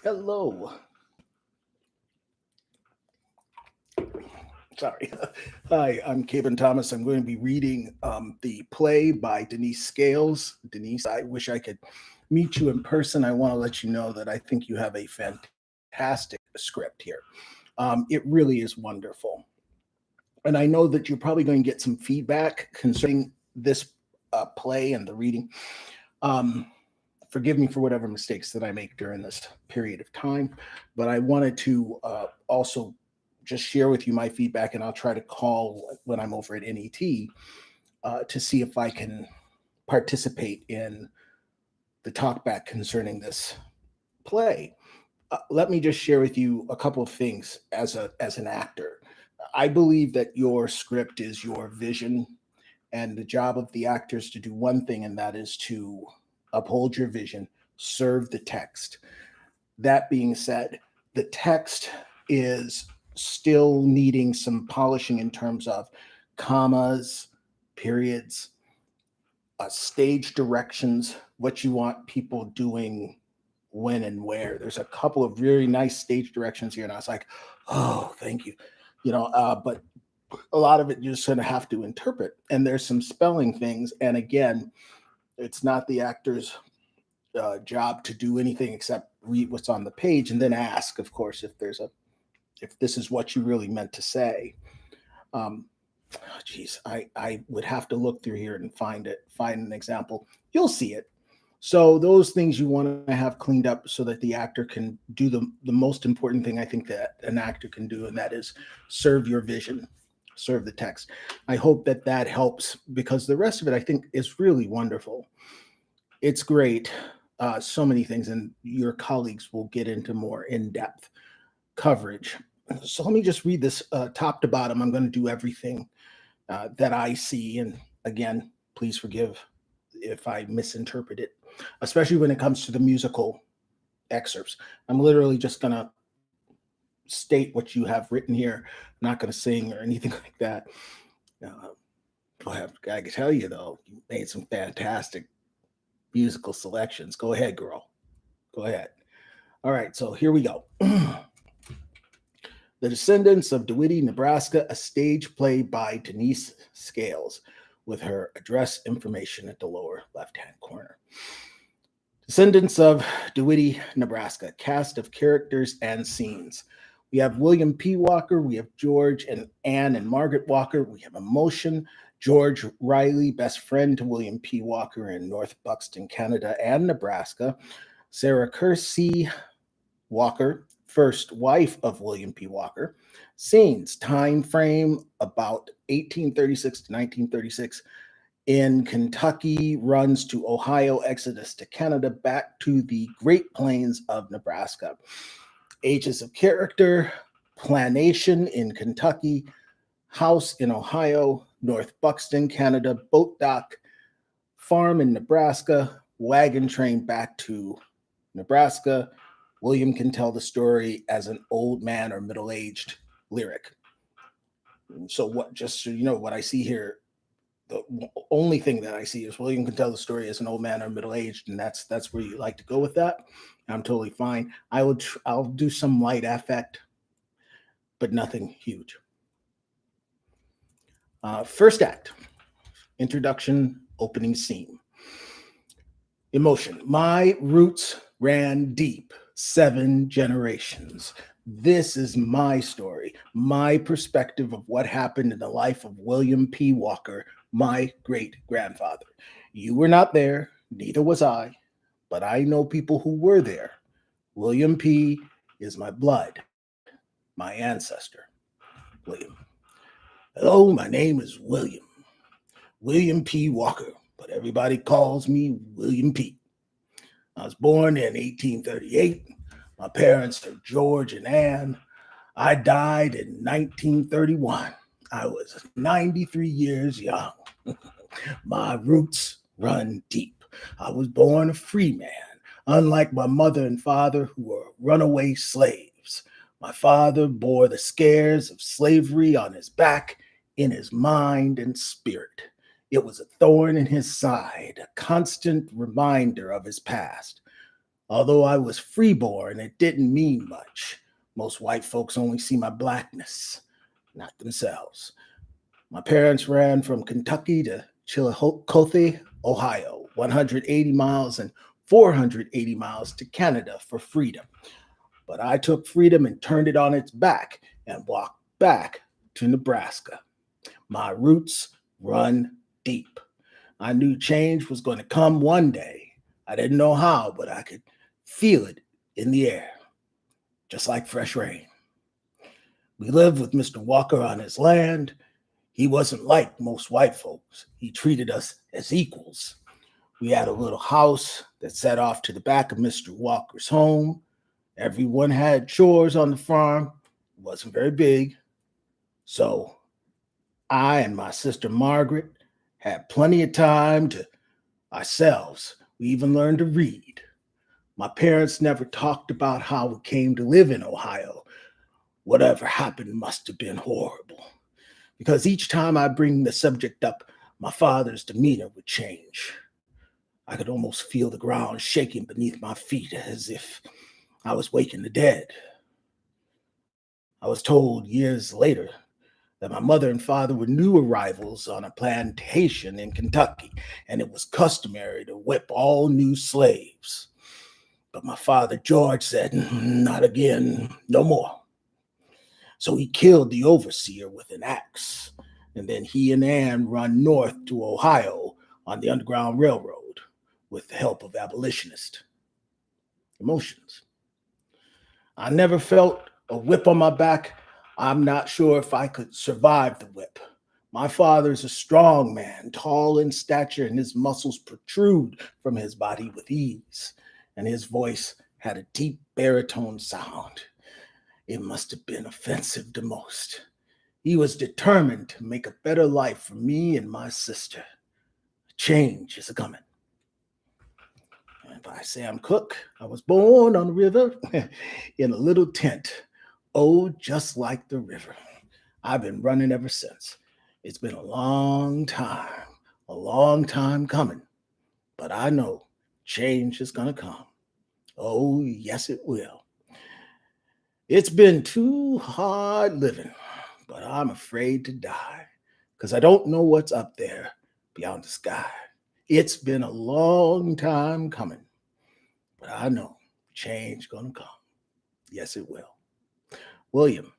Hello. Sorry. Hi, I'm Kabin Thomas. I'm going to be reading the play by Denise Scales. Denise, I wish I could meet you in person. I want to let you know that I think you have a fantastic script here. It really is wonderful. And I know that you're probably going to get some feedback concerning this play and the reading. Um, Forgive me for whatever mistakes that I make during this period of time, but I wanted to also just share with you my feedback, and I'll try to call when I'm over at NET to see if I can participate in the talkback concerning this play. Let me just share with you a couple of things as an actor. I believe that your script is your vision, and the job of the actors to do one thing, and that is to uphold your vision, serve the text. That being said, the text is still needing some polishing in terms of commas, periods, stage directions, what you want people doing when and where. There's a couple of really nice stage directions here, and I was like, oh, thank you. But a lot of it you're just going to have to interpret. And there's some spelling things. And again, it's not the actor's job to do anything except read what's on the page and then ask, of course, if this is what you really meant to say. Um, Geez, I would have to look through here and find an example. You'll see it. So those things you want to have cleaned up so that the actor can do the most important thing I think that an actor can do, and that is serve your vision, serve the text. I hope that that helps because the rest of it I think is really wonderful. It's great. So many things, and your colleagues will get into more in-depth coverage. So let me just read this top to bottom. I'm going to do everything that I see. And again, please forgive if I misinterpret it, especially when it comes to the musical excerpts. I'm literally just going to state what you have written here. I'm not going to sing or anything like that. Uh, I can tell you, though, you made some fantastic musical selections. Go ahead, girl. Go ahead. All right, so here we go. The Descendants of DeWitty, Nebraska, a stage play by Denise Scales, with her address information at the lower left-hand corner. Descendants of DeWitty, Nebraska, cast of characters and scenes. We have William P. Walker, we have George and Anne and Margaret Walker, we have Emotion, George Riley, best friend to William P. Walker in North Buxton, Canada and Nebraska, Sarah Kersey Walker, first wife of William P. Walker. Scenes, time frame about 1836 to 1936 in Kentucky, runs to Ohio, exodus to Canada, back to the Great Plains of Nebraska. Ages of character, planation in Kentucky, house in Ohio, North Buxton, Canada, boat dock, farm in Nebraska, wagon train back to Nebraska. William can tell the story as an old man or middle-aged lyric. So what, just so you know, what I see here, the only thing that I see is William can tell the story as an old man or middle-aged, and that's where you like to go with that. I'm totally fine. I'll do some light affect, but nothing huge. First act, introduction, opening scene. Emotion. My roots ran deep, 7 generations. This is my story, my perspective of what happened in the life of William P. Walker, my great grandfather. You were not there, neither was I, but I know people who were there. William P. is my blood, my ancestor. William. Hello, my name is William. William P. Walker, but everybody calls me William P. I was born in 1838. My parents are George and Anne. I died in 1931. I was 93 years young. My roots run deep. I was born a free man, unlike my mother and father, who were runaway slaves. My father bore the scares of slavery on his back, in his mind and spirit. It was a thorn in his side, a constant reminder of his past. Although I was freeborn, it didn't mean much. Most white folks only see my blackness, not themselves. My parents ran from Kentucky to Chillicothe, Ohio, 180 miles and 480 miles to Canada for freedom. But I took freedom and turned it on its back and walked back to Nebraska. My roots run deep. I knew change was going to come one day. I didn't know how, but I could feel it in the air, just like fresh rain. We lived with Mr. Walker on his land. He wasn't like most white folks. He treated us as equals. We had a little house that set off to the back of Mr. Walker's home. Everyone had chores on the farm. It wasn't very big. So I and my sister Margaret had plenty of time to ourselves. We even learned to read. My parents never talked about how we came to live in Ohio. Whatever happened must have been horrible. Because each time I bring the subject up, my father's demeanor would change. I could almost feel the ground shaking beneath my feet as if I was waking the dead. I was told years later that my mother and father were new arrivals on a plantation in Kentucky, and it was customary to whip all new slaves. But my father, George, said, not again, no more. So he killed the overseer with an axe, and then he and Ann run north to Ohio on the Underground Railroad with the help of abolitionists. Emotions. I never felt a whip on my back. I'm not sure if I could survive the whip. My father's a strong man, tall in stature, and his muscles protrude from his body with ease, and his voice had a deep baritone sound. It must have been offensive to most. He was determined to make a better life for me and my sister. Change is a-coming. If I say I'm Cook, I was born on the river in a little tent. Oh, just like the river. I've been running ever since. It's been a long time coming. But I know change is going to come. Oh, yes, it will. It's been too hard living, but I'm afraid to die because I don't know what's up there beyond the sky. It's been a long time coming, but I know change gonna come. Yes, it will. William,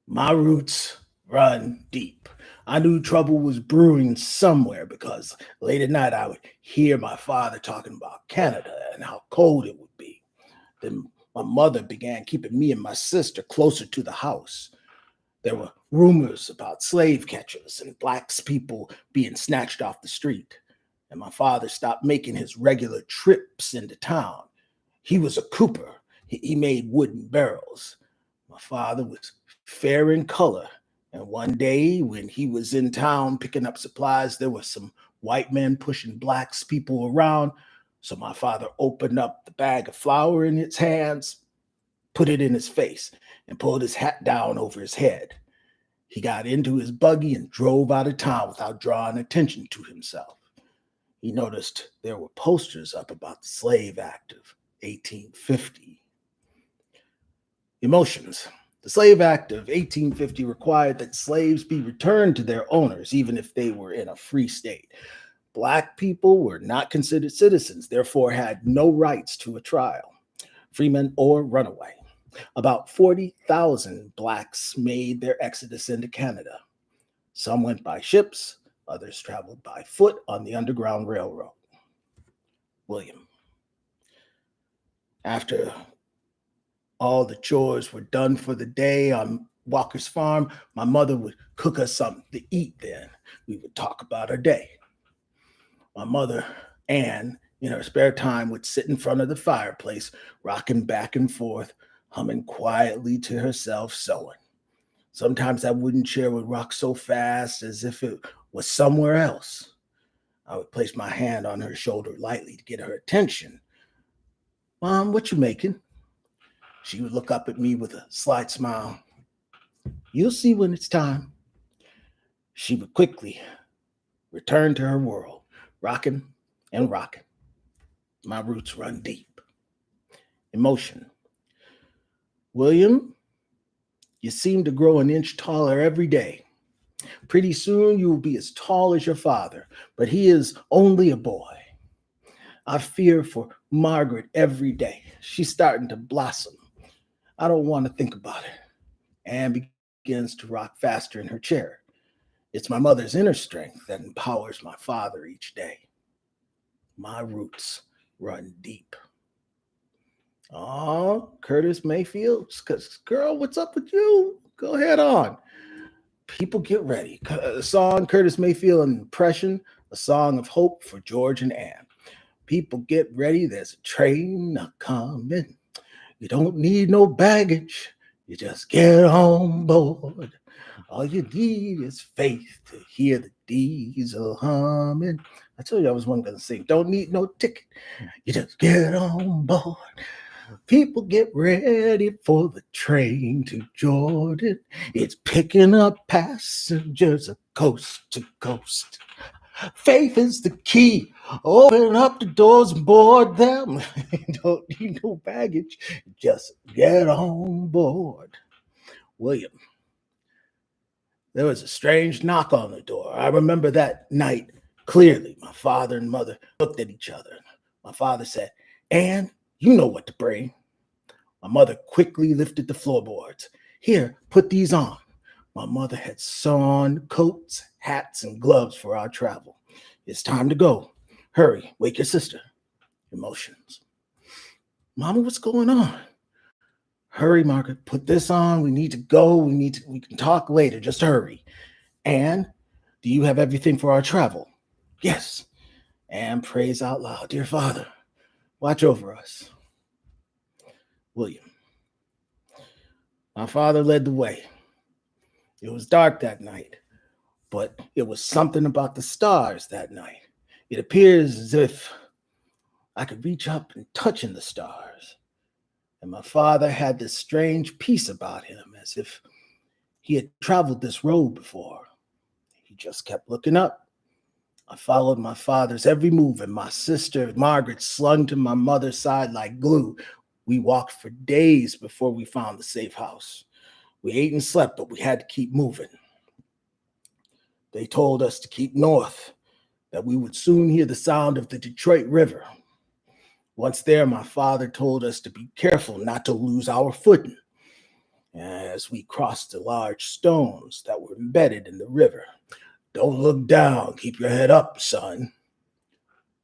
my roots run deep. I knew trouble was brewing somewhere because late at night I would hear my father talking about Canada and how cold it would be. Then my mother began keeping me and my sister closer to the house. There were rumors about slave catchers and black people being snatched off the street. And my father stopped making his regular trips into town. He was a cooper. He made wooden barrels. My father was fair in color. And one day when he was in town picking up supplies, there were some white men pushing black people around. So my father opened up the bag of flour in his hands, put it in his face, and pulled his hat down over his head. He got into his buggy and drove out of town without drawing attention to himself. He noticed there were posters up about the Slave Act of 1850. Emotions. The Slave Act of 1850 required that slaves be returned to their owners, even if they were in a free state. Black people were not considered citizens, therefore had no rights to a trial, freeman or runaway. About 40,000 blacks made their exodus into Canada. Some went by ships, others traveled by foot on the Underground Railroad. William. After all the chores were done for the day on Walker's farm, my mother would cook us something to eat then. We would talk about our day. My mother, Ann, in her spare time, would sit in front of the fireplace, rocking back and forth, humming quietly to herself, sewing. Sometimes that wooden chair would rock so fast as if it was somewhere else. I would place my hand on her shoulder lightly to get her attention. Mom, what you making? She would look up at me with a slight smile. You'll see when it's time. She would quickly return to her world, rocking and rocking. My roots run deep. Emotion. William, you seem to grow an inch taller every day. Pretty soon you will be as tall as your father, but he is only a boy. I fear for Margaret every day. She's starting to blossom. I don't want to think about it. Anne begins to rock faster in her chair. It's my mother's inner strength that empowers my father each day. My roots run deep. Oh, Curtis Mayfield. Girl, what's up with you? Go ahead on. People get ready. A song, Curtis Mayfield, an impression, a song of hope for George and Anne. People get ready. There's a train a-coming. You don't need no baggage. You just get on board. All you need is faith to hear the diesel humming. I told you I was one going to sing. Don't need no ticket. You just get on board. People get ready for the train to Jordan. It's picking up passengers coast to coast. Faith is the key. Open up the doors and board them. Don't need no baggage. Just get on board. William. There was a strange knock on the door. I remember that night clearly. My father and mother looked at each other. My father said, Anne, you know what to bring. My mother quickly lifted the floorboards. Here, put these on. My mother had sewn coats, hats, and gloves for our travel. It's time to go. Hurry, wake your sister. Emotions. Mama, what's going on? Hurry, Margaret, put this on. We need to go. We can talk later. Just hurry. Anne, do you have everything for our travel? Yes. Anne prays out loud. Dear Father, watch over us. William. My father led the way. It was dark that night, but it was something about the stars that night. It appears as if I could reach up and touch in the stars. And my father had this strange peace about him, as if he had traveled this road before. He just kept looking up. I followed my father's every move, and my sister, Margaret, slung to my mother's side like glue. We walked for days before we found the safe house. We ate and slept, but we had to keep moving. They told us to keep north, that we would soon hear the sound of the Detroit River. Once there, my father told us to be careful not to lose our footing as we crossed the large stones that were embedded in the river. Don't look down. Keep your head up, son.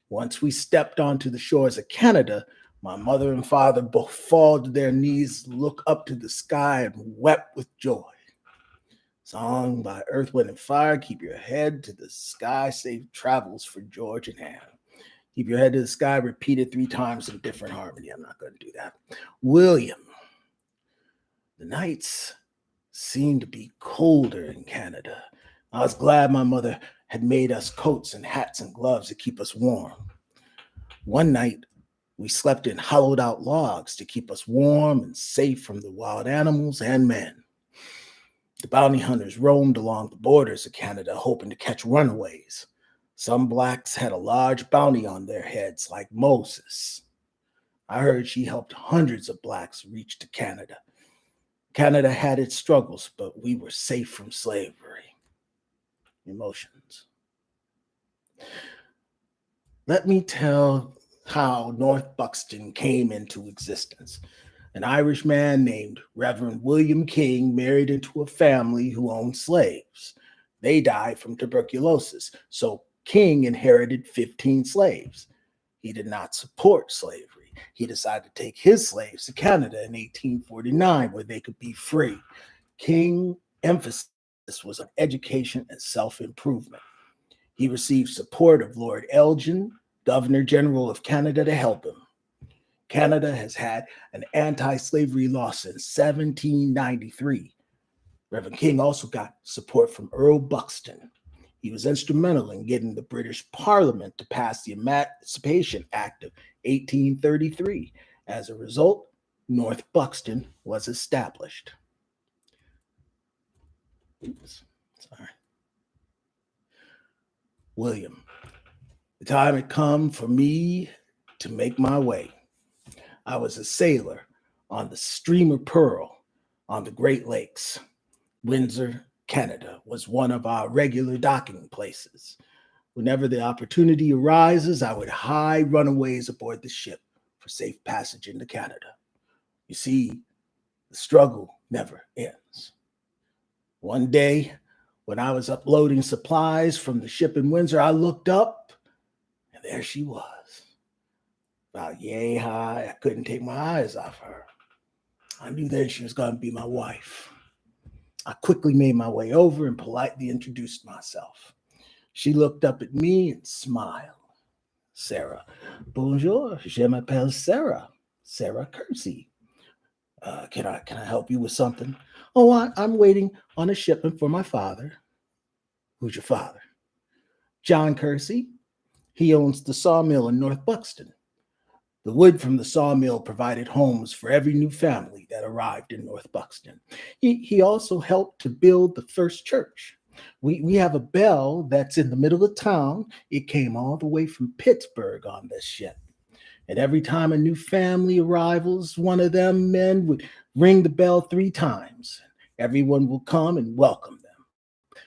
Once we stepped onto the shores of Canada, my mother and father both fall to their knees, look up to the sky, and wept with joy. Song by Earth, Wind, and Fire. Keep your head to the sky. Safe travels for George and Anne. Keep your head to the sky. Repeated 3 times in different harmony. I'm not going to do that. William. The nights seemed to be colder in Canada. I was glad my mother had made us coats and hats and gloves to keep us warm. One night, we slept in hollowed out logs to keep us warm and safe from the wild animals and men. The bounty hunters roamed along the borders of Canada, hoping to catch runaways. Some blacks had a large bounty on their heads, like Moses. I heard she helped hundreds of blacks reach to Canada. Canada had its struggles, but we were safe from slavery. Emotions. Let me tell how North Buxton came into existence. An Irish man named Reverend William King married into a family who owned slaves. They died from tuberculosis, so King inherited 15 slaves. He did not support slavery. He decided to take his slaves to Canada in 1849, where they could be free. King's emphasis was on education and self-improvement. He received support of Lord Elgin, Governor General of Canada, to help him. Canada has had an anti-slavery law since 1793. Reverend King also got support from Earl Buxton. He was instrumental in getting the British Parliament to pass the Emancipation Act of 1833. As a result, North Buxton was established. Oops, sorry. William, the time had come for me to make my way. I was a sailor on the Streamer Pearl on the Great Lakes. Windsor, Canada was one of our regular docking places. Whenever the opportunity arises, I would hide runaways aboard the ship for safe passage into Canada. You see, the struggle never ends. One day, when I was uploading supplies from the ship in Windsor, I looked up, and there she was. About yay high, I couldn't take my eyes off her. I knew then she was going to be my wife. I quickly made my way over and politely introduced myself. She looked up at me and smiled. Sarah. Bonjour, je m'appelle Sarah. Sarah Kersey. Can I help you with something? Oh, I'm waiting on a shipment for my father. Who's your father? John Kersey. He owns the sawmill in North Buxton. The wood from the sawmill provided homes for every new family that arrived in North Buxton. He also helped to build the first church. We have a bell that's in the middle of town. It came all the way from Pittsburgh on this ship. And every time a new family arrivals, one of them men would ring the bell 3 times. Everyone will come and welcome them.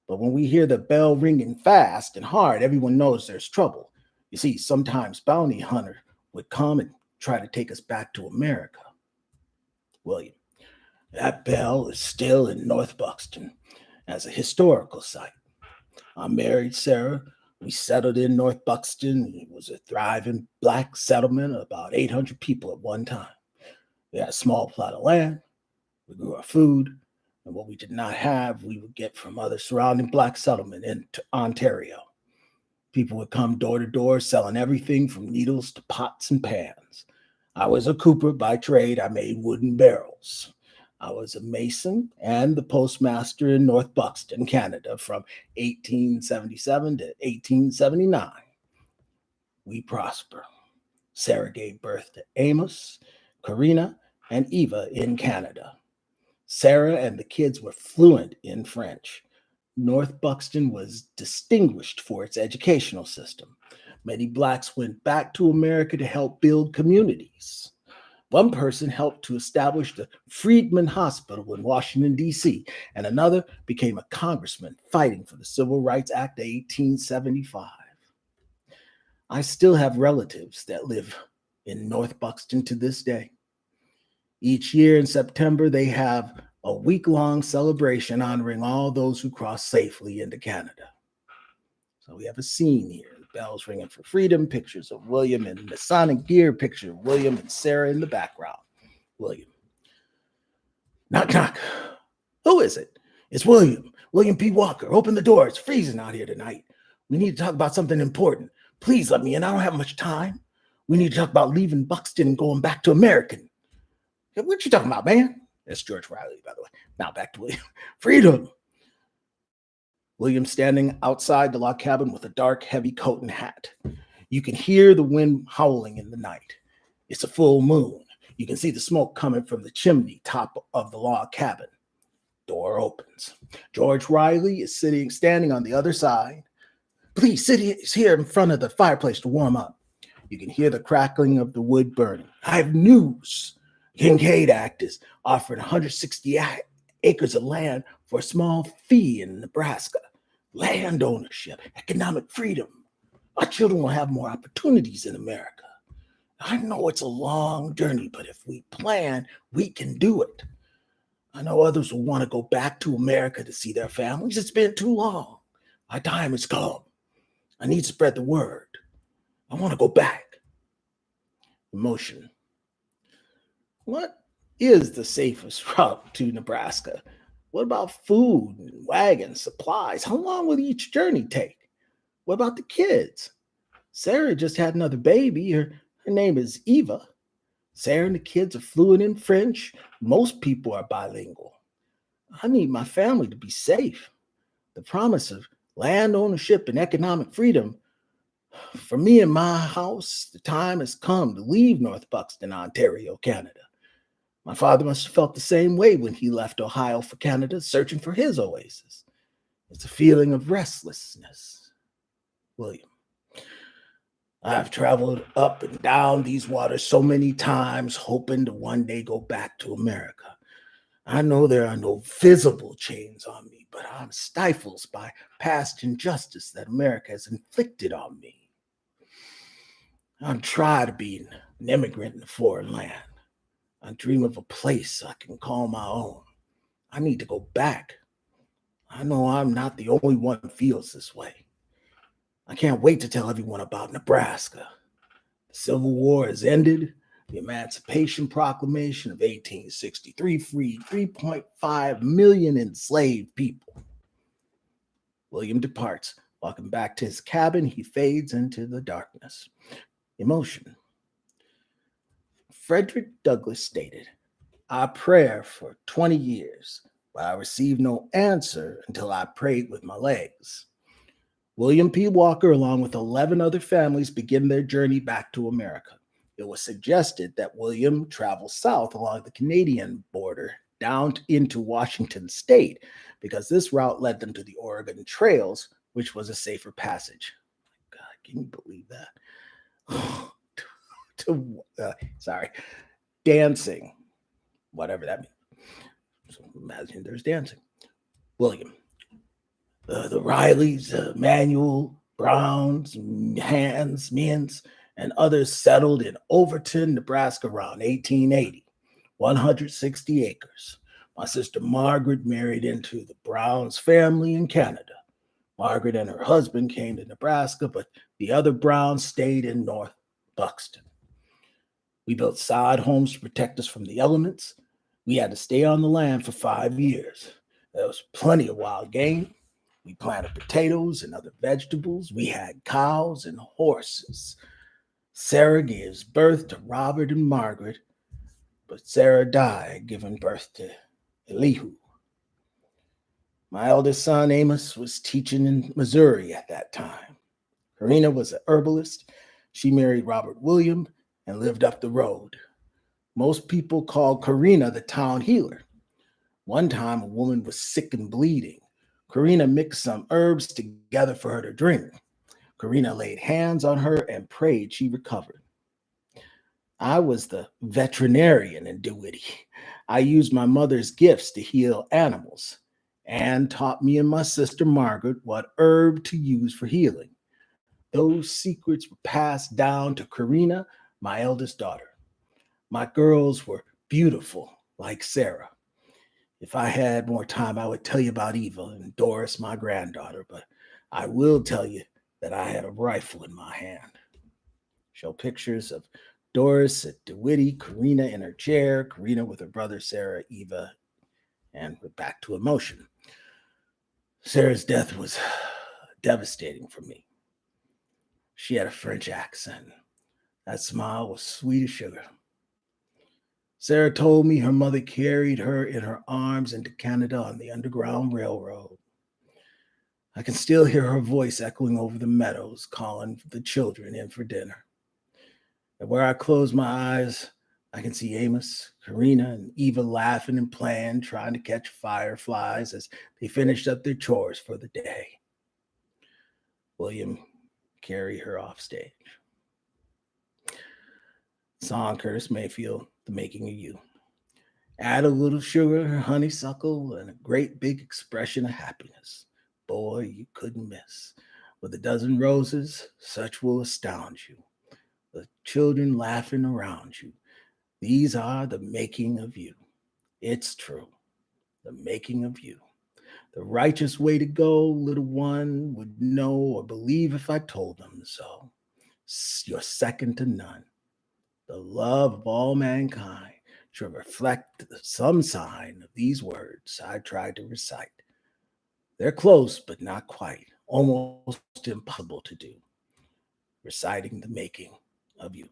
But when we hear the bell ringing fast and hard, everyone knows there's trouble. You see, sometimes bounty hunter would come and try to take us back to America. William, that bell is still in North Buxton as a historical site. I married Sarah. We settled in North Buxton. It was a thriving black settlement of about 800 people at one time. We had a small plot of land. We grew our food. And what we did not have, we would get from other surrounding black settlement in Ontario. People would come door to door selling everything from needles to pots and pans. I was a cooper by trade. I made wooden barrels. I was a mason and the postmaster in North Buxton, Canada from 1877 to 1879. We prosper. Sarah gave birth to Amos, Karina, and Eva in Canada. Sarah and the kids were fluent in French. North Buxton was distinguished for its educational system. Many blacks went back to America to help build communities. One person helped to establish the Freedman Hospital in Washington, D.C., and another became a congressman fighting for the Civil Rights Act of 1875. I still have relatives that live in North Buxton to this day. Each year in September, they have a week-long celebration honoring all those who crossed safely into Canada. So we have a scene here. Bells ringing for freedom, pictures of William in Masonic gear, picture of William and Sarah in the background. William. Knock, knock. Who is it? It's William. William P. Walker. Open the door. It's freezing out here tonight. We need to talk about something important. Please let me in. I don't have much time. We need to talk about leaving Buxton and going back to American. What you talking about, man? That's George Riley, by the way. Now back to William. Freedom. William standing outside the log cabin with a dark, heavy coat and hat. You can hear the wind howling in the night. It's a full moon. You can see the smoke coming from the chimney top of the log cabin. Door opens. George Riley is standing on the other side. Please sit here in front of the fireplace to warm up. You can hear the crackling of the wood burning. I have news. Kincaid Act is offering 160 acres of land for a small fee in Nebraska. Land ownership, economic freedom. Our children will have more opportunities in America. I know it's a long journey, but if we plan, we can do it. I know others will want to go back to America to see their families. It's been too long. My time has come. I need to spread the word. I want to go back. Emotion. What is the safest route to Nebraska? What about food, wagons, supplies? How long will each journey take? What about the kids? Sarah just had another baby. Her name is Eva. Sarah and the kids are fluent in French. Most people are bilingual. I need my family to be safe. The promise of land ownership and economic freedom. For me and my house, the time has come to leave North Buxton, Ontario, Canada. My father must have felt the same way when he left Ohio for Canada, searching for his oasis. It's a feeling of restlessness. William. I've traveled up and down these waters so many times, hoping to one day go back to America. I know there are no visible chains on me, but I'm stifled by past injustice that America has inflicted on me. I'm tired of being an immigrant in a foreign land. I dream of a place I can call my own. I need to go back. I know I'm not the only one who feels this way. I can't wait to tell everyone about Nebraska. The Civil War has ended. The Emancipation Proclamation of 1863 freed 3.5 million enslaved people. William departs. Walking back to his cabin, he fades into the darkness. Emotion. Frederick Douglass stated, "I prayed for 20 years, but I received no answer until I prayed with my legs." William P. Walker, along with 11 other families, begin their journey back to America. It was suggested that William travel south along the Canadian border down into Washington state because this route led them to the Oregon trails, which was a safer passage. God, can you believe that? Sorry, dancing, whatever that means. So imagine there's dancing. William. The Rileys, Manuel, Browns, Mins, and others settled in Overton, Nebraska around 1880, 160 acres. My sister Margaret married into the Browns family in Canada. Margaret and her husband came to Nebraska, but the other Browns stayed in North Buxton. We built sod homes to protect us from the elements. We had to stay on the land for 5 years. There was plenty of wild game. We planted potatoes and other vegetables. We had cows and horses. Sarah gives birth to Robert and Margaret, but Sarah died giving birth to Elihu. My eldest son, Amos, was teaching in Missouri at that time. Karina was an herbalist. She married Robert William and lived up the road. Most people called Karina the town healer. One time, a woman was sick and bleeding. Karina mixed some herbs together for her to drink. Karina laid hands on her and prayed she recovered. I was the veterinarian in DeWitty. I used my mother's gifts to heal animals and taught me and my sister Margaret what herb to use for healing. Those secrets were passed down to Karina, my eldest daughter. My girls were beautiful, like Sarah. If I had more time, I would tell you about Eva and Doris, my granddaughter, but I will tell you that I had a rifle in my hand. Show pictures of Doris at DeWitty, Karina in her chair, Karina with her brother Sarah, Eva, and we're back to emotion. Sarah's death was devastating for me. She had a French accent. That smile was sweet as sugar. Sarah told me her mother carried her in her arms into Canada on the Underground Railroad. I can still hear her voice echoing over the meadows, calling the children in for dinner. And where I close my eyes, I can see Amos, Karina, and Eva laughing and playing, trying to catch fireflies as they finished up their chores for the day. William carried her off stage. Song Curtis Mayfield, The Making of You. Add a little sugar, honeysuckle, and a great big expression of happiness. Boy, you couldn't miss. With a dozen roses, such will astound you. The children laughing around you. These are the making of you. It's true. The making of you. The righteous way to go, little one would know or believe if I told them so. You're second to none. The love of all mankind should reflect some sign of these words I tried to recite. They're close, but not quite, almost impossible to do. Reciting the making of you.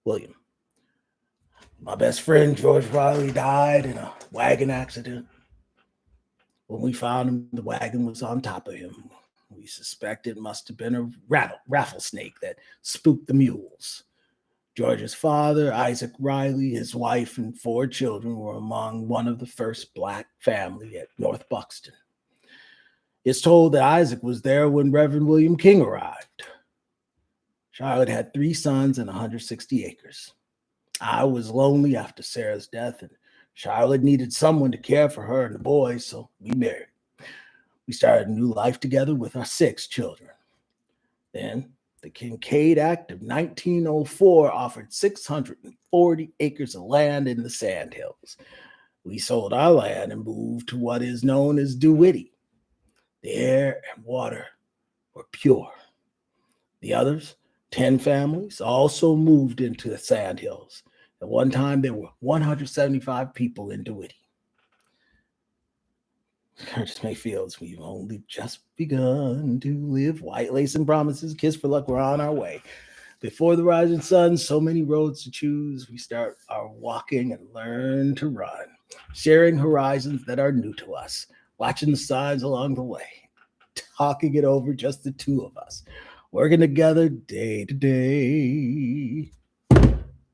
William. My best friend, George Riley, died in a wagon accident. When we found him, the wagon was on top of him. We suspect it must have been a rattlesnake that spooked the mules. George's father, Isaac Riley, his wife, and 4 children were among one of the first Black family at North Buxton. It's told that Isaac was there when Reverend William King arrived. Charlotte had 3 sons and 160 acres. I was lonely after Sarah's death, and Charlotte needed someone to care for her and the boys, so we married. We started a new life together with our 6 children. Then the Kincaid Act of 1904 offered 640 acres of land in the Sandhills. We sold our land and moved to what is known as DeWitty. The air and water were pure. The others, 10 families, also moved into the Sandhills. At one time, there were 175 people in DeWitty. Curtis Mayfield's We've Only Just Begun to Live. White lace and promises, kiss for luck, we're on our way. Before the rising sun, so many roads to choose. We start our walking and learn to run, sharing horizons that are new to us, watching the signs along the way, talking it over, just the two of us, working together day to day.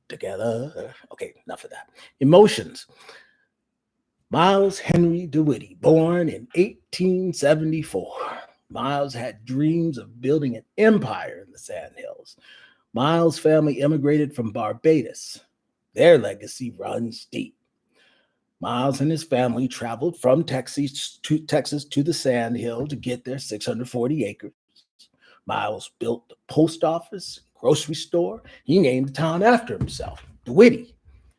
Together. Okay, enough of that. Emotions. Miles Henry DeWitty, born in 1874. Miles had dreams of building an empire in the Sandhills. Miles' family immigrated from Barbados. Their legacy runs deep. Miles and his family traveled from Texas to the Sandhill to get their 640 acres. Miles built the post office, grocery store. He named the town after himself, DeWitty.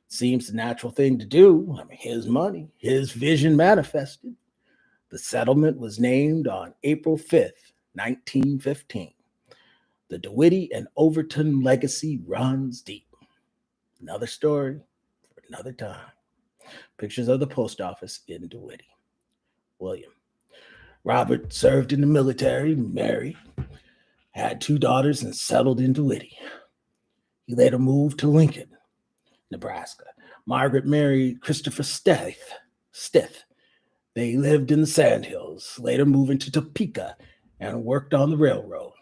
Seems the natural thing to do. I mean, his money, his vision manifested. The settlement was named on April 5th, 1915. The DeWitty and Overton legacy runs deep. Another story for another time. Pictures of the post office in DeWitty. William. Robert served in the military, married, had 2 daughters, and settled in DeWitty. He later moved to Lincoln, Nebraska. Margaret married Christopher Stith. They lived in the Sandhills, later moving to Topeka and worked on the railroad.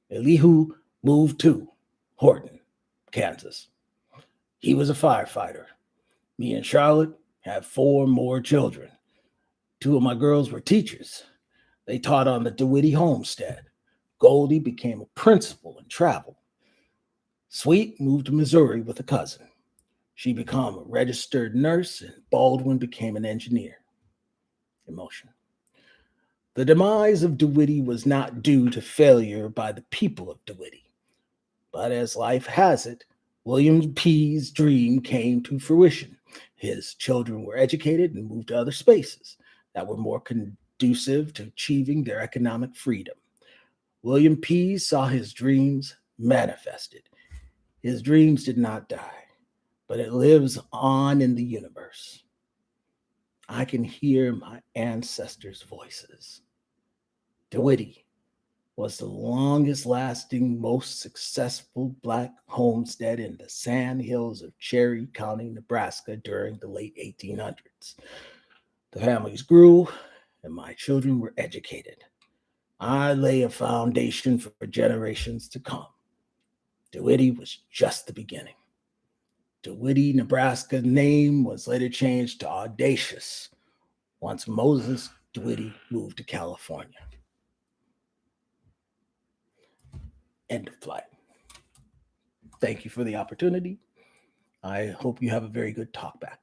Elihu moved to Horton, Kansas. He was a firefighter. Me and Charlotte had 4 more children. 2 of my girls were teachers. They taught on the DeWitty homestead. Goldie became a principal and traveled. Sweet moved to Missouri with a cousin. She became a registered nurse, and Baldwin became an engineer. Emotion. The demise of DeWitty was not due to failure by the people of DeWitty. But as life has it, William P.'s dream came to fruition. His children were educated and moved to other spaces that were more conducive to achieving their economic freedom. William P. saw his dreams manifested. His dreams did not die, but it lives on in the universe. I can hear my ancestors' voices. DeWitty was the longest lasting, most successful Black homestead in the Sandhills of Cherry County, Nebraska during the late 1800s. The families grew, and my children were educated. I lay a foundation for generations to come. DeWitty was just the beginning. DeWitty, Nebraska's name was later changed to Audacious once Moses DeWitty moved to California. End of flight. Thank you for the opportunity. I hope you have a very good talk back.